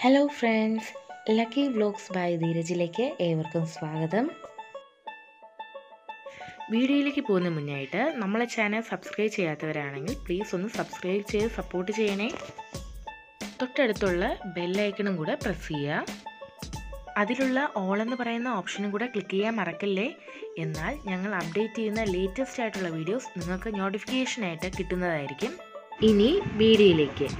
Hello friends, lucky vlogs by ധീരജിലേക്ക് ഏവർക്കും സ്വാഗതം. വീഡിയോയിലേക്ക് പോകുന്ന മുന്നായിട്ട് നമ്മളെ ചാനൽ സബ്സ്ക്രൈബ് ചെയ്യാത്തവരാണെങ്കിൽ പ്ലീസ് ഒന്ന് സബ്സ്ക്രൈബ് ചെയ്ത് സപ്പോർട്ട് ചെയ്യണേ. തൊട്ടടുത്തുള്ള ബെല്ലൈക്കണും കൂടെ പ്രസ് ചെയ്യുക. അതിലുള്ള ഓൾ എന്ന് പറയുന്ന ഓപ്ഷനും കൂടെ ക്ലിക്ക് ചെയ്യാൻ മറക്കല്ലേ. എന്നാൽ ഞങ്ങൾ അപ്ഡേറ്റ് ചെയ്യുന്ന ലേറ്റസ്റ്റ് ആയിട്ടുള്ള വീഡിയോസ് നിങ്ങൾക്ക് നോട്ടിഫിക്കേഷനായിട്ട് കിട്ടുന്നതായിരിക്കും. ഇനി വീഡിയോയിലേക്ക്.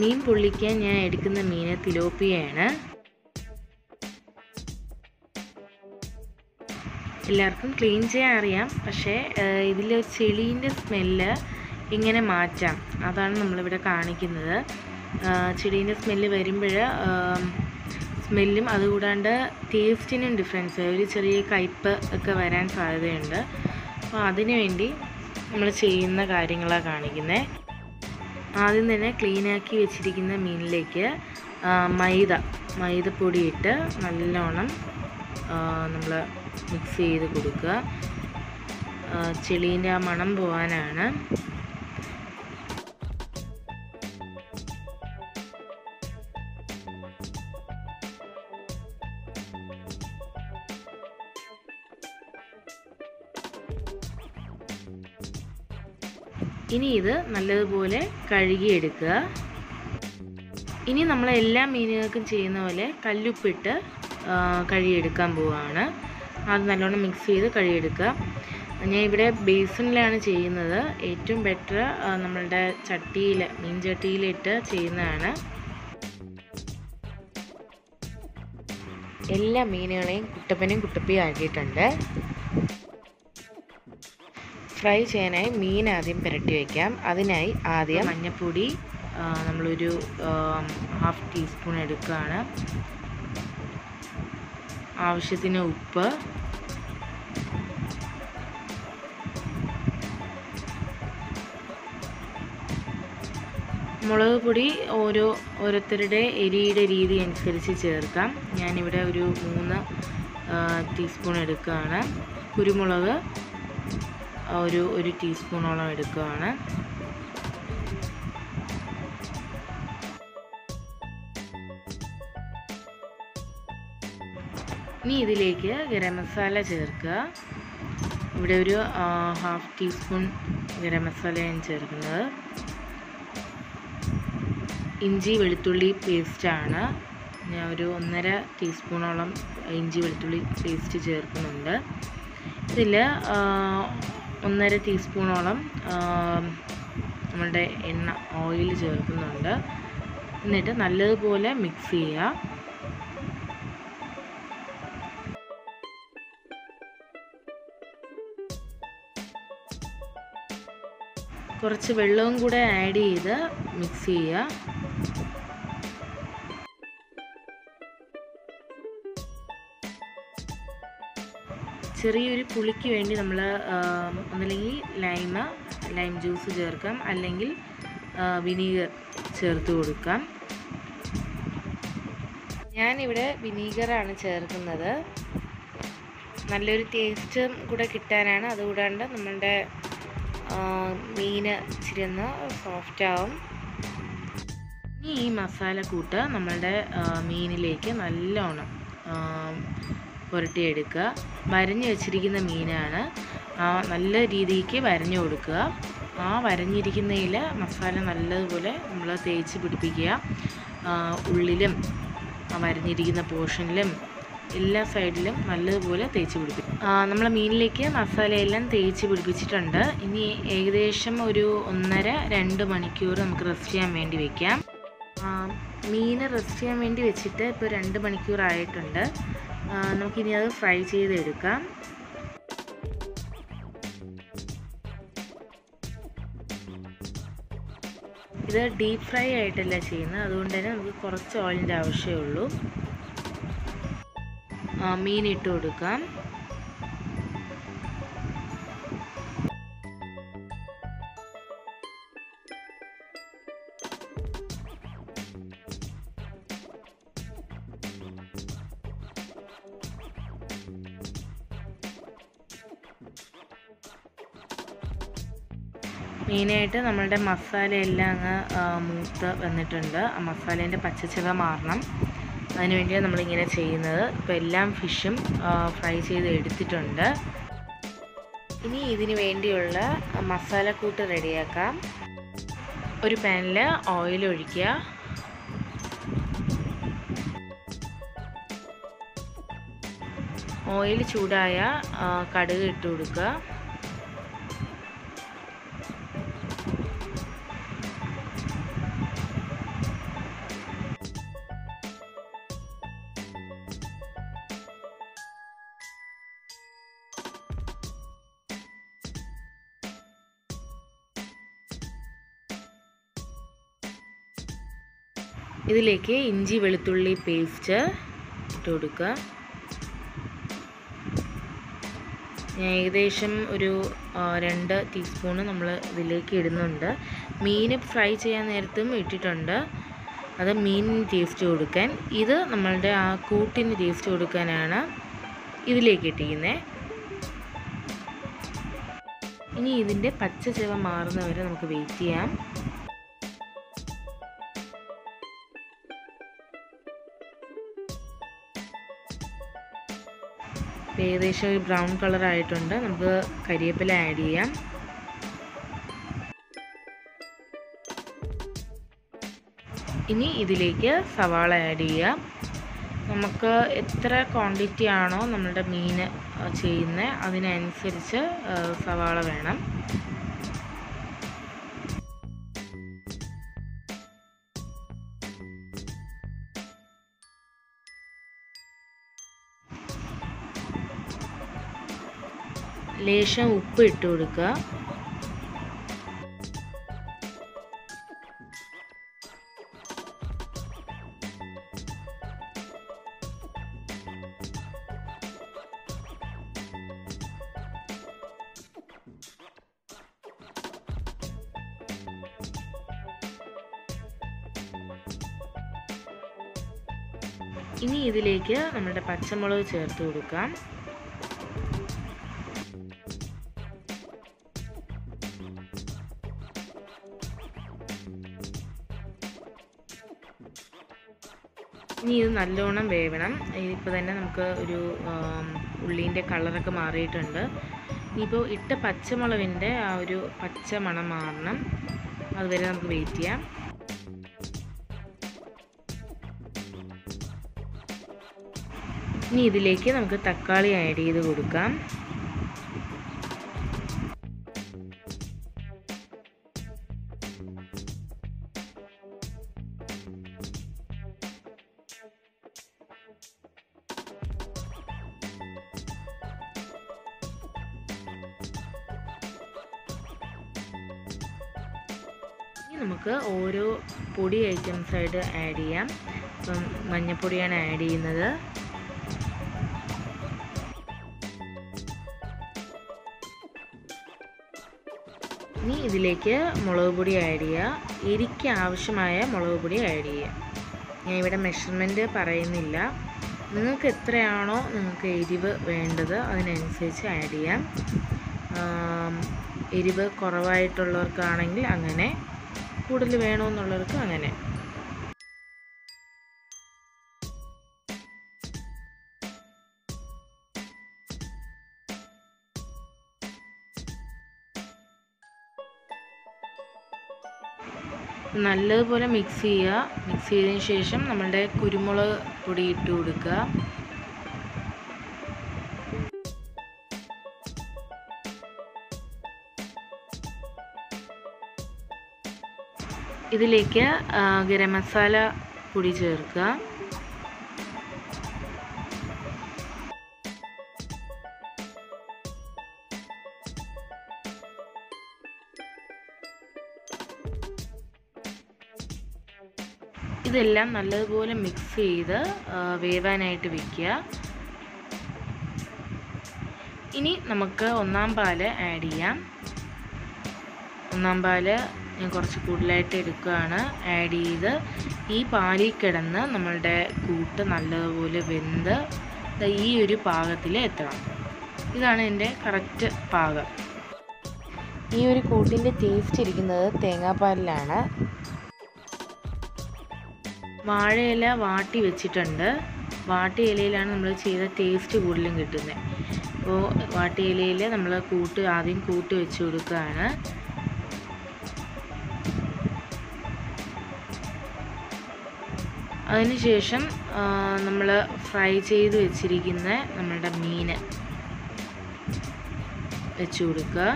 മീൻ പൊള്ളിക്കാൻ ഞാൻ എടുക്കുന്ന മീന് തിലോപ്പിയാണ്. എല്ലാവർക്കും ക്ലീൻ ചെയ്യാൻ അറിയാം, പക്ഷേ ഇതിൽ ചെളീൻ്റെ സ്മെല്ല് ഇങ്ങനെ മാറ്റാം, അതാണ് നമ്മളിവിടെ കാണിക്കുന്നത്. ചെളീൻ്റെ സ്മെല്ല് വരുമ്പോൾ സ്മെല്ലും അതുകൂടാണ്ട് ടേസ്റ്റിനും ഡിഫറൻസ്, ഒരു ചെറിയ കയ്പ്പ് ഒക്കെ വരാൻ സാധ്യതയുണ്ട്. അപ്പോൾ അതിനു വേണ്ടി നമ്മൾ ചെയ്യുന്ന കാര്യങ്ങളാണ് കാണിക്കുന്നത്. ആദ്യം തന്നെ ക്ലീനാക്കി വെച്ചിരിക്കുന്ന മീനിലേക്ക് മൈദപ്പൊടി ഇട്ട് നല്ലോണം നമ്മൾ മിക്സ് ചെയ്ത് കൊടുക്കുക. ചെളീൻ്റെ ആ മണം പോകാനാണ്. ഇനി ഇത് നല്ലതുപോലെ കഴുകിയെടുക്കുക. ഇനി നമ്മൾ എല്ലാ മീനുകൾക്കും ചെയ്യുന്ന പോലെ കല്ലുപ്പിട്ട് കഴുകിയെടുക്കാൻ പോവുകയാണ്. അത് നല്ലോണം മിക്സ് ചെയ്ത് കഴുകിയെടുക്കുക. ഞാൻ ഇവിടെ ബേസിനിലാണ് ചെയ്യുന്നത്. ഏറ്റവും ബെറ്റർ നമ്മളുടെ മീൻ ചട്ടിയിലിട്ട് ചെയ്യുന്നതാണ്. എല്ലാ മീനുകളെയും കുട്ടപ്പിയും ആക്കിയിട്ടുണ്ട്. ഫ്രൈ ചെയ്യാനായി മീൻ ആദ്യം പുരട്ടി വയ്ക്കാം. അതിനായി ആദ്യം മഞ്ഞൾപ്പൊടി നമ്മളൊരു 1/2 ടീസ്പൂൺ എടുക്കുകയാണ്. ആവശ്യത്തിന് ഉപ്പ്, മുളക് പൊടി ഓരോരുത്തരുടെ എരിയുടെ രീതി അനുസരിച്ച് ചേർക്കാം. ഞാനിവിടെ ഒരു 3 ടീസ്പൂൺ എടുക്കുകയാണ്. കുരുമുളക് ഒരു ടീസ്പൂണോളം എടുക്കുകയാണ്. ഇനി ഇതിലേക്ക് ഗരം മസാല ചേർക്കുക. ഇവിടെ ഒരു 1/2 ടീസ്പൂൺ ഗരം മസാലയാണ് ചേർക്കുന്നത്. ഇഞ്ചി വെളുത്തുള്ളി പേസ്റ്റാണ്. ഞാൻ ഒരു 1.5 ടീസ്പൂണോളം ഇഞ്ചി വെളുത്തുള്ളി പേസ്റ്റ് ചേർക്കുന്നുണ്ട്. ഇതിൽ 1.5 ടീസ്പൂണോളം നമ്മളുടെ ഓയിൽ ചേർക്കുന്നുണ്ട്. എന്നിട്ട് നല്ലതുപോലെ മിക്സ് ചെയ്യുക. കുറച്ച് വെള്ളവും കൂടെ ആഡ് ചെയ്ത് മിക്സ് ചെയ്യുക. ചെറിയൊരു പുളിക്ക് വേണ്ടി നമ്മൾ ഒന്നല്ലെങ്കിൽ ലൈം ജ്യൂസ് ചേർക്കാം, അല്ലെങ്കിൽ വിനീഗർ ചേർത്ത് കൊടുക്കാം. ഞാനിവിടെ വിനീഗറാണ് ചേർക്കുന്നത്. നല്ലൊരു ടേസ്റ്റും കൂടെ കിട്ടാനാണ്. അതുകൂടാണ്ട് നമ്മളുടെ മീന് ഇച്ചിരി ഒന്ന് സോഫ്റ്റ് ആവും. ഇനി ഈ മസാലക്കൂട്ട് നമ്മളുടെ മീനിലേക്ക് നല്ലോണം പുരട്ടിയെടുക്കുക. വരഞ്ഞ് വെച്ചിരിക്കുന്ന മീനാണ്. നല്ല രീതിക്ക് വരഞ്ഞു കൊടുക്കുക. ആ വരഞ്ഞിരിക്കുന്നതിൽ മസാല നല്ലതുപോലെ നമ്മൾ തേച്ച് പിടിപ്പിക്കുക. ഉള്ളിലും വരഞ്ഞിരിക്കുന്ന പോർഷനിലും എല്ലാ സൈഡിലും നല്ലതുപോലെ തേച്ച് പിടിപ്പിക്കും. നമ്മൾ മീനിലേക്ക് മസാലയെല്ലാം തേച്ച് പിടിപ്പിച്ചിട്ടുണ്ട്. ഇനി ഏകദേശം ഒരു 1.5-2 മണിക്കൂർ നമുക്ക് റെസ്റ്റ് ചെയ്യാൻ വേണ്ടി വയ്ക്കാം. മീൻ റെസ്റ്റ് ചെയ്യാൻ വേണ്ടി വെച്ചിട്ട് ഇപ്പോൾ 2 മണിക്കൂർ ആയിട്ടുണ്ട്. നമുക്കിനി അത് ഫ്രൈ ചെയ്തെടുക്കാം. ഇത് ഡീപ്പ് ഫ്രൈ ആയിട്ടല്ല ചെയ്യുന്നത്, അതുകൊണ്ട് തന്നെ നമുക്ക് കുറച്ച് ഓയിലിൻ്റെ ആവശ്യമേ ഉള്ളൂ. മീൻ ഇട്ട് കൊടുക്കാം. മെയിനായിട്ട് നമ്മളുടെ മസാലയെല്ലാം അങ്ങ് മൂത്ത് വന്നിട്ടുണ്ട്. ആ മസാലേൻ്റെ പച്ചച്ചവ മാറണം. അതിനുവേണ്ടിയാണ് നമ്മളിങ്ങനെ ചെയ്യുന്നത്. ഇപ്പോൾ എല്ലാം ഫിഷും ഫ്രൈ ചെയ്ത് എടുത്തിട്ടുണ്ട്. ഇനി ഇതിന് വേണ്ടിയുള്ള മസാലക്കൂട്ട് റെഡിയാക്കാം. ഒരു പാനിൽ ഓയിൽ ഒഴിക്കുക. ഓയിൽ ചൂടായ കടുക് ഇട്ട് കൊടുക്കുക. ഇതിലേക്ക് ഇഞ്ചി വെളുത്തുള്ളി പേസ്റ്റ് ഇട്ട് കൊടുക്കുക. ഏകദേശം ഒരു 2 ടീസ്പൂണ് നമ്മൾ ഇതിലേക്ക് ഇടുന്നുണ്ട്. മീൻ ഫ്രൈ ചെയ്യാൻ നേരത്തും ഇട്ടിട്ടുണ്ട്. അത് മീനിന് ടേസ്റ്റ് കൊടുക്കാൻ. ഇത് നമ്മളുടെ ആ കൂട്ടിന് ടേസ്റ്റ് കൊടുക്കാനാണ് ഇതിലേക്ക് ഇട്ടിരിക്കുന്നത്. ഇനി ഇതിൻ്റെ പച്ച ചവ മാറുന്നവരെ നമുക്ക് വെയിറ്റ് ചെയ്യാം. ഏകദേശം ഒരു ബ്രൗൺ കളർ ആയിട്ടുണ്ട്. നമുക്ക് കരിവേപ്പില ആഡ് ചെയ്യാം. ഇനി ഇതിലേക്ക് സവാള ആഡ് ചെയ്യാം. നമുക്ക് എത്ര ക്വാണ്ടിറ്റി ആണോ നമ്മളുടെ മീൻ ചെയ്യുന്നത് അതിനനുസരിച്ച് സവാള വേണം. ലേശം ഉപ്പ് ഇട്ട് കൊടുക്കുക. ഇനി ഇതിലേക്ക് നമ്മുടെ പച്ചമുളക് ചേർത്ത് കൊടുക്കാം. ഇനി ഇത് നല്ലോണം വേവണം. ഇപ്പോൾ തന്നെ നമുക്ക് ഒരു ഉള്ളീൻ്റെ കളറൊക്കെ മാറിയിട്ടുണ്ട്. ഇനിയിപ്പോൾ ഇട്ട പച്ചമുളകിൻ്റെ ആ ഒരു പച്ച മണം മാറണം. അതുവരെ നമുക്ക് വെയിറ്റ് ചെയ്യാം. ഇനി ഇതിലേക്ക് നമുക്ക് തക്കാളി ആഡ് ചെയ്ത് കൊടുക്കാം. നമുക്ക് ഓരോ പൊടി ഐറ്റംസായിട്ട് ആഡ് ചെയ്യാം. ഇപ്പം മഞ്ഞൾപ്പൊടിയാണ് ആഡ് ചെയ്യുന്നത്. ഇനി ഇതിലേക്ക് മുളക് പൊടി ആഡ് ചെയ്യുക. എരിക്ക് ആവശ്യമായ മുളക് പൊടി ആഡ് ചെയ്യുക. ഞാൻ ഇവിടെ മെഷർമെൻറ്റ് പറയുന്നില്ല. നിങ്ങൾക്ക് എത്രയാണോ നിങ്ങൾക്ക് എരിവ് വേണ്ടത് അതിനനുസരിച്ച് ആഡ് ചെയ്യാം. എരിവ് കുറവായിട്ടുള്ളവർക്കാണെങ്കിൽ അങ്ങനെ, കൂടുതൽ വേണമെന്നുള്ളവർക്ക് അങ്ങനെ. നല്ലതുപോലെ മിക്സ് ചെയ്യുക. മിക്സ് ചെയ്തതിന് ശേഷം നമ്മളുടെ കുരുമുളക് പൊടി ഇട്ട് കൊടുക്കുക. ഇതിലേക്ക് ഗരം മസാല പൊടി ചേർക്കുക. ഇതെല്ലാം നല്ലതുപോലെ മിക്സ് ചെയ്ത് വേവാനായിട്ട് വയ്ക്കുക. ഇനി നമുക്ക് ഒന്നാം പാല് ആഡ് ചെയ്യാം. ഒന്നാം പാല് ഞാൻ കുറച്ച് കൂടുതലായിട്ട് എടുക്കുകയാണ്. ആഡ് ചെയ്ത് ഈ പാലിൽ കിടന്ന് നമ്മളുടെ കൂട്ട് നല്ലതുപോലെ വെന്ത് ഈ ഒരു പാകത്തിൽ എത്തണം. ഇതാണ് എൻ്റെ കറക്റ്റ് പാകം. ഈ ഒരു കൂട്ടിൻ്റെ ടേസ്റ്റ് ഇരിക്കുന്നത് തേങ്ങാപ്പാലിലാണ്. വാഴയില വാട്ടി വെച്ചിട്ടുണ്ട്. വാട്ടിയ ഇലയിലാണ് നമ്മൾ ചെയ്ത ടേസ്റ്റ് കൂടുതലും കിട്ടുന്നത്. അപ്പോൾ വാട്ടിയ ഇലയിൽ നമ്മൾ ആദ്യം കൂട്ട് വെച്ച് കൊടുക്കുകയാണ്. അതിനുശേഷം നമ്മൾ ഫ്രൈ ചെയ്ത് വെച്ചിരിക്കുന്ന നമ്മളുടെ മീൻ വെച്ച് കൊടുക്കുക.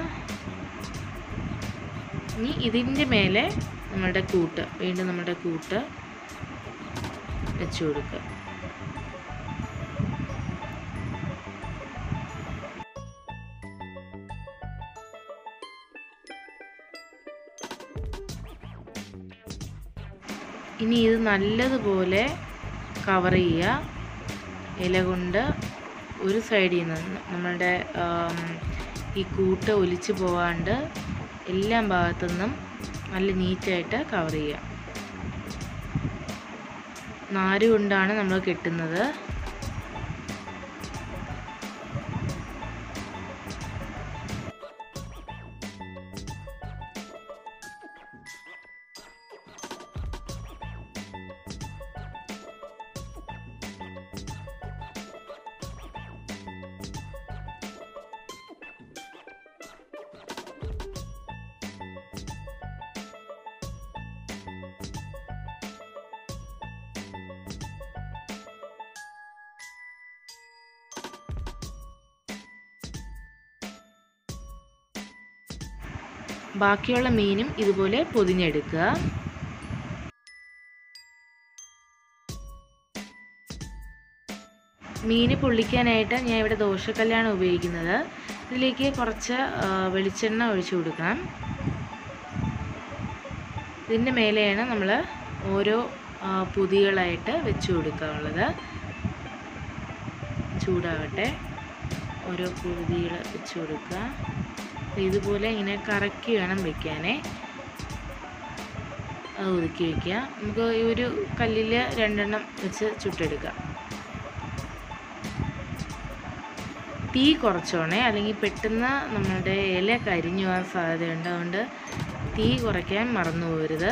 ഇനി ഇതിൻ്റെ മേലെ വീണ്ടും നമ്മുടെ കൂട്ട് വെച്ച് കൊടുക്കുക. ഇനി ഇത് നല്ലതുപോലെ കവർ ചെയ്യുക. ഇല കൊണ്ട് ഒരു സൈഡിൽ നിന്ന് നമ്മളുടെ ഈ കൂട്ട് ഒലിച്ച് പോകാണ്ട് എല്ലാ ഭാഗത്തു നിന്നും നല്ല നീറ്റായിട്ട് കവർ ചെയ്യുക. നാര് കൊണ്ടാണ് നമ്മൾ കെട്ടുന്നത്. ബാക്കിയുള്ള മീനും ഇതുപോലെ പൊതിഞ്ഞെടുക്കുക. മീൻ പൊള്ളിക്കാനായിട്ട് ഞാൻ ഇവിടെ ദോശക്കല്ലാണ് ഉപയോഗിക്കുന്നത്. ഇതിലേക്ക് കുറച്ച് വെളിച്ചെണ്ണ ഒഴിച്ചു കൊടുക്കണം. ഇതിൻ്റെ മേലെയാണ് നമ്മൾ ഓരോ പൊതികളായിട്ട് വെച്ച് കൊടുക്കാനുള്ളത്. ചൂടാവട്ടെ. ഓരോ പൊതികൾ വെച്ച് കൊടുക്കുക. ഇതുപോലെ ഇങ്ങനെ കറക്കി വേണം വെക്കാനേ. അത് ഒതുക്കി വയ്ക്കുക. നമുക്ക് ഈ ഒരു കല്ലിൽ 2 എണ്ണം വെച്ച് ചുട്ടെടുക്കാം. തീ കുറച്ചോണേ, അല്ലെങ്കിൽ പെട്ടെന്ന് നമ്മളുടെ ഇല കരിഞ്ഞു പോകാൻ സാധ്യതയുണ്ട്. അതുകൊണ്ട് തീ കുറയ്ക്കാൻ മറന്നു പോകരുത്.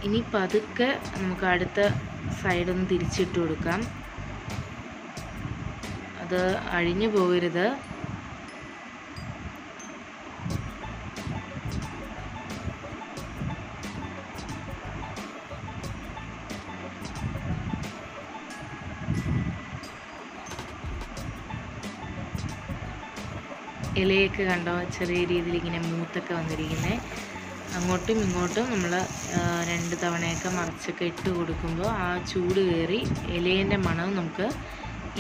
ഇനി പതുക്കെ നമുക്ക് അടുത്ത സൈഡൊന്ന് തിരിച്ചിട്ട് കൊടുക്കാം. അത് അഴിഞ്ഞു പോകരുത്. ഇലയൊക്കെ കണ്ടോ, ചെറിയ രീതിയിൽ ഇങ്ങനെ മൂത്തൊക്കെ വന്നിരിക്കുന്നത്. അങ്ങോട്ടും ഇങ്ങോട്ടും നമ്മൾ 2 തവണയൊക്കെ മറിച്ചൊക്കെ ഇട്ട് കൊടുക്കുമ്പോൾ ആ ചൂട് കയറി ഇലേൻ്റെ മണം നമുക്ക്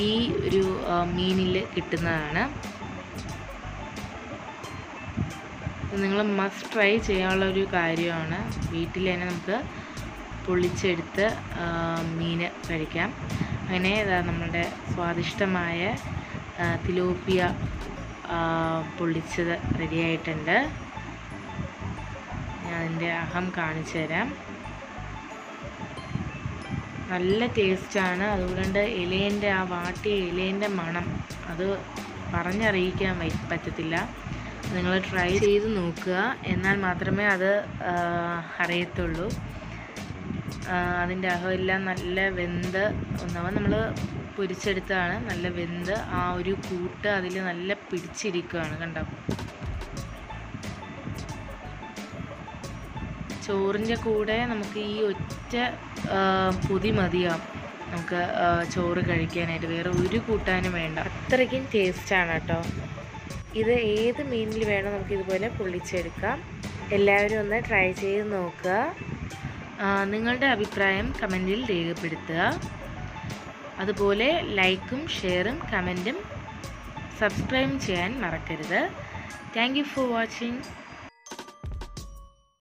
ഈ ഒരു മീനിൽ കിട്ടുന്നതാണ്. നിങ്ങൾ മസ്റ്റ് ട്രൈ ചെയ്യാനുള്ള ഒരു കാര്യമാണ്. വീട്ടിൽ തന്നെ നമുക്ക് പൊള്ളിച്ചെടുത്ത് മീൻ കഴിക്കാം. അങ്ങനെ നമ്മുടെ സ്വാദിഷ്ടമായ തിലോപ്പിയ പൊള്ളിച്ചത് റെഡിയായിട്ടുണ്ട്. ഞാൻ അതിൻ്റെ അഹം കാണിച്ചു തരാം. നല്ല ടേസ്റ്റാണ്. അതുകൊണ്ട് ഇലേൻ്റെ ആ വാട്ടിയ ഇലേൻ്റെ മണം അത് പറഞ്ഞറിയിക്കാൻ പറ്റത്തില്ല. നിങ്ങൾ ട്രൈ ചെയ്ത് നോക്കുക, എന്നാൽ മാത്രമേ അത് അറിയത്തുള്ളൂ. അതിൻ്റെ അഹമെല്ലാം നല്ല വെന്ത് നമ്മൾ പൊരിച്ചെടുത്താണ്. നല്ല വെന്ത് ആ ഒരു കൂട്ട് അതിൽ നല്ല പിടിച്ചിരിക്കുകയാണ്. കണ്ടോ, ചോറിൻ്റെ കൂടെ നമുക്ക് ഈ ഒറ്റ പൊതി മതിയാവും നമുക്ക് ചോറ് കഴിക്കാനായിട്ട്. വേറെ ഒരു കൂട്ടാനും വേണ്ട. അത്രയ്ക്കും ടേസ്റ്റാണ് കേട്ടോ. ഇത് ഏത് മീനിൽ വേണം നമുക്കിതുപോലെ പൊള്ളിച്ചെടുക്കാം. എല്ലാവരും ഒന്ന് ട്രൈ ചെയ്ത് നോക്കുക. നിങ്ങളുടെ അഭിപ്രായം കമൻറ്റിൽ രേഖപ്പെടുത്തുക. അതുപോലെ ലൈക്കും ഷെയറും കമൻറ്റും സബ്സ്ക്രൈബും ചെയ്യാൻ മറക്കരുത്. Thank you for watching.